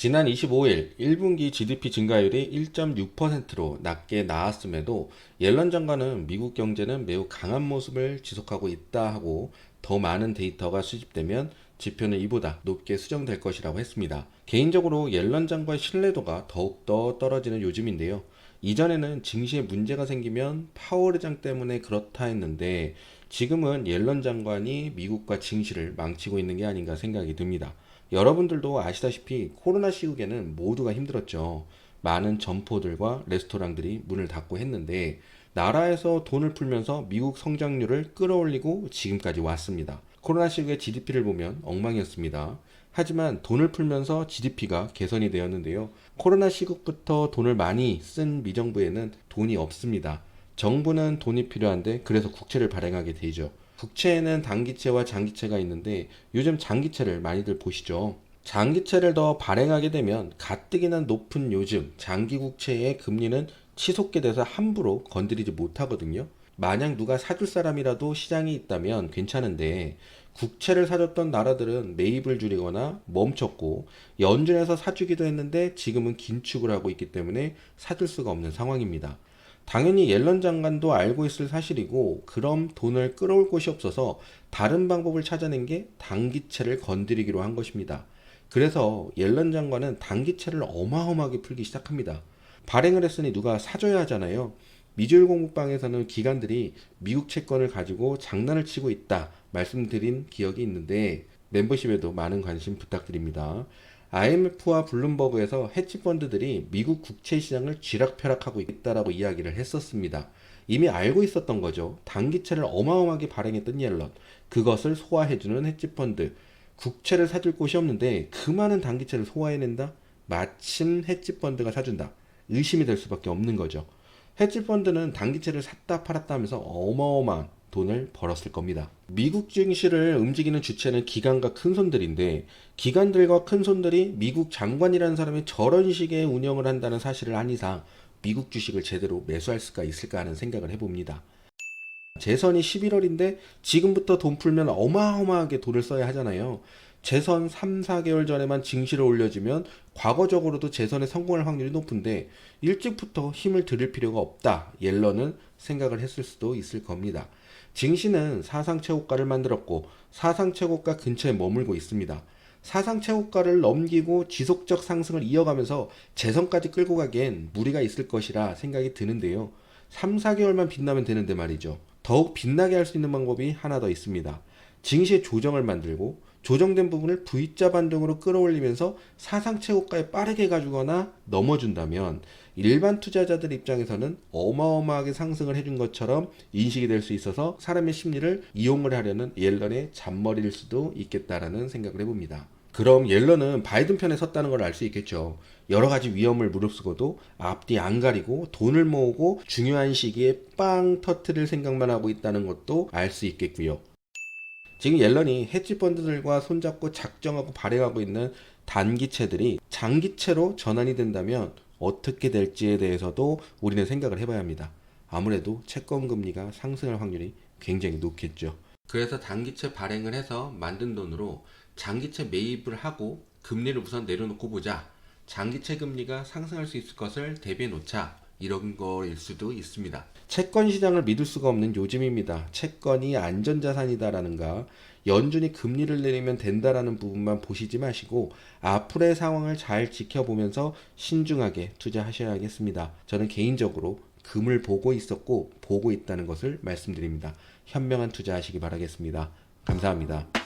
지난 25일 1분기 GDP 증가율이 1.6%로 낮게 나왔음에도 옐런 장관은 미국 경제는 매우 강한 모습을 지속하고 있다 하고 더 많은 데이터가 수집되면 지표는 이보다 높게 수정될 것이라고 했습니다. 개인적으로 옐런 장관의 신뢰도가 더욱더 떨어지는 요즘인데요. 이전에는 증시에 문제가 생기면 파월 의장 때문에 그렇다 했는데 지금은 옐런 장관이 미국과 증시를 망치고 있는 게 아닌가 생각이 듭니다. 여러분들도 아시다시피 코로나 시국에는 모두가 힘들었죠. 많은 점포들과 레스토랑들이 문을 닫고 했는데 나라에서 돈을 풀면서 미국 성장률을 끌어올리고 지금까지 왔습니다. 코로나 시국의 GDP를 보면 엉망이었습니다. 하지만 돈을 풀면서 GDP가 개선이 되었는데요. 코로나 시국부터 돈을 많이 쓴 미정부에는 돈이 없습니다. 정부는 돈이 필요한데 그래서 국채를 발행하게 되죠. 국채에는 단기채와 장기채가 있는데 요즘 장기채를 많이들 보시죠. 장기채를 더 발행하게 되면 가뜩이나 높은 요즘 장기국채의 금리는 치솟게 돼서 함부로 건드리지 못하거든요. 만약 누가 사줄 사람이라도 시장이 있다면 괜찮은데 국채를 사줬던 나라들은 매입을 줄이거나 멈췄고 연준에서 사주기도 했는데 지금은 긴축을 하고 있기 때문에 사줄 수가 없는 상황입니다. 당연히 옐런 장관도 알고 있을 사실이고 그럼 돈을 끌어올 곳이 없어서 다른 방법을 찾아낸 게 단기채를 건드리기로 한 것입니다. 그래서 옐런 장관은 단기채를 어마어마하게 풀기 시작합니다. 발행을 했으니 누가 사줘야 하잖아요. 미주일 공부방에서는 기관들이 미국 채권을 가지고 장난을 치고 있다 말씀드린 기억이 있는데 멤버십에도 많은 관심 부탁드립니다. IMF와 블룸버그에서 헤지펀드들이 미국 국채 시장을 쥐락펴락하고 있다라고 이야기를 했었습니다. 이미 알고 있었던 거죠. 단기채를 어마어마하게 발행했던 옐런. 그것을 소화해주는 헤지펀드. 국채를 사줄 곳이 없는데 그 많은 단기채를 소화해낸다? 마침 헤지펀드가 사준다. 의심이 될 수밖에 없는 거죠. 헤지펀드는 단기채를 샀다 팔았다 하면서 어마어마한 돈을 벌었을 겁니다. 미국 증시를 움직이는 주체는 기관과 큰손들인데 기관들과 큰손들이 미국 장관이라는 사람이 저런 식의 운영을 한다는 사실을 한 이상 미국 주식을 제대로 매수할 수가 있을까 하는 생각을 해봅니다. 재선이 11월인데 지금부터 돈 풀면 어마어마하게 돈을 써야 하잖아요. 재선 3, 4개월 전에만 증시를 올려주면 과거적으로도 재선에 성공할 확률이 높은데 일찍부터 힘을 들일 필요가 없다. 옐런은 생각을 했을 수도 있을 겁니다. 증시는 사상 최고가를 만들었고 사상 최고가 근처에 머물고 있습니다. 사상 최고가를 넘기고 지속적 상승을 이어가면서 재선까지 끌고 가기엔 무리가 있을 것이라 생각이 드는데요. 3, 4개월만 빛나면 되는데 말이죠. 더욱 빛나게 할 수 있는 방법이 하나 더 있습니다. 증시의 조정을 만들고 조정된 부분을 V자 반등으로 끌어올리면서 사상 최고가에 빠르게 가주거나 넘어준다면 일반 투자자들 입장에서는 어마어마하게 상승을 해준 것처럼 인식이 될 수 있어서 사람의 심리를 이용을 하려는 옐런의 잔머리일 수도 있겠다라는 생각을 해봅니다. 그럼 옐런은 바이든 편에 섰다는 걸 알 수 있겠죠. 여러 가지 위험을 무릅쓰고도 앞뒤 안 가리고 돈을 모으고 중요한 시기에 빵 터트릴 생각만 하고 있다는 것도 알 수 있겠고요. 지금 옐런이 헤지펀드들과 손잡고 작정하고 발행하고 있는 단기채들이 장기채로 전환이 된다면 어떻게 될지에 대해서도 우리는 생각을 해봐야 합니다. 아무래도 채권 금리가 상승할 확률이 굉장히 높겠죠. 그래서 단기채 발행을 해서 만든 돈으로 장기채 매입을 하고 금리를 우선 내려놓고 보자. 장기채 금리가 상승할 수 있을 것을 대비해 놓자. 이런 거일 수도 있습니다. 채권 시장을 믿을 수가 없는 요즘입니다. 채권이 안전자산이다라는가 연준이 금리를 내리면 된다라는 부분만 보시지 마시고 앞으로의 상황을 잘 지켜보면서 신중하게 투자하셔야겠습니다. 저는 개인적으로 금을 보고 있었고 보고 있다는 것을 말씀드립니다. 현명한 투자하시기 바라겠습니다. 감사합니다.